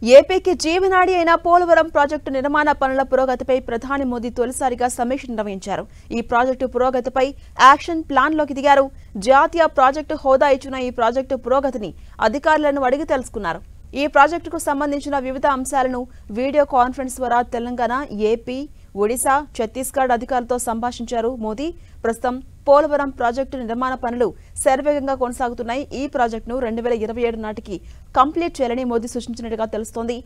ఏపీకి జీవనాడి అయిన పోలవరం ప్రాజెక్టు నిర్మాణ పనుల పురోగతిపై ప్రధాని మోదీ తొలిసారిగా సమీక్ష నిర్వహించారు. ఈ ప్రాజెక్టు పురోగతిపై యాక్షన్ ప్లాన్లోకి దిగారు. జాతీయ ప్రాజెక్టు హోదా ఇచ్చిన ఈ ప్రాజెక్టు పురోగతిని అధికారులను అడిగి తెలుసుకున్నారు. ఈ ప్రాజెక్టుకు సంబంధించిన వివిధ అంశాలను వీడియో కాన్ఫరెన్స్ ద్వారా తెలంగాణ, ఏపీ, ఒడిశా, ఛత్తీస్గఢ్ అధికారులతో సంభాషించారు మోదీ. ప్రస్తుతం పోలవరం ప్రాజెక్టు నిర్మాణ పనులు శరవేగంగా కొనసాగుతున్నాయి. ఈ ప్రాజెక్టును 2027 నాటికి కంప్లీట్ చేయాలని మోదీ సూచించినట్టుగా తెలుస్తోంది.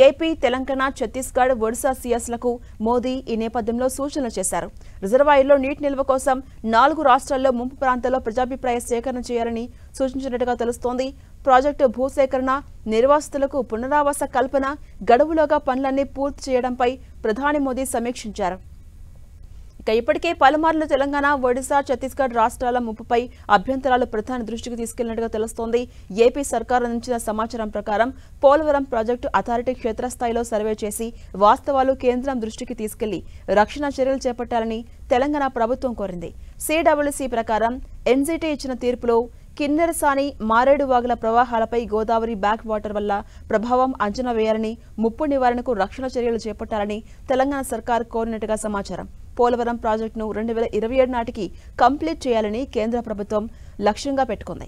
ఏపీ, తెలంగాణ, ఛత్తీస్గఢ్, ఒడిశా సీఎస్లకు మోదీ ఈ నేపథ్యంలో సూచనలు చేశారు. రిజర్వాయర్లో నీటి నిల్వ కోసం 4 రాష్ట్రాల్లో ముంపు ప్రాంతాల్లో ప్రజాభిప్రాయ సేకరణ చేయాలని సూచించినట్టుగా తెలుస్తోంది. ప్రాజెక్టు భూసేకరణ, నిర్వాసితులకు పునరావాస కల్పన, గడువులోగా పనులన్నీ పూర్తి చేయడంపై ప్రధాని మోదీ సమీక్షించారు. ఇప్పటికే పలుమార్లు తెలంగాణ, ఒడిశా, ఛత్తీస్గఢ్ రాష్ట్రాల ముప్పుపై అభ్యంతరాలు ప్రధాని దృష్టికి తీసుకెళ్లినట్టుగా తెలుస్తోంది. ఏపీ సర్కారు అందించిన సమాచారం ప్రకారం పోలవరం ప్రాజెక్టు అథారిటీ క్షేత్రస్థాయిలో సర్వే చేసి వాస్తవాలు కేంద్రం దృష్టికి తీసుకెళ్లి రక్షణ చర్యలు చేపట్టాలని తెలంగాణ ప్రభుత్వం కోరింది. సిడబ్ల్యూసీ ప్రకారం ఎన్జీటీ ఇచ్చిన తీర్పులో కిన్నెరసాని, మారేడు వాగుల ప్రవాహాలపై గోదావరి బ్యాక్ వాటర్ వల్ల ప్రభావం అంచనా వేయాలని, ముప్పు నివారణకు రక్షణ చర్యలు చేపట్టాలని తెలంగాణ సర్కార్ కోరినట్టుగా సమాచారం. పోలవరం ప్రాజెక్టును 2027 నాటికి కంప్లీట్ చేయాలని కేంద్ర ప్రభుత్వం లక్ష్యంగా పెట్టుకుంది.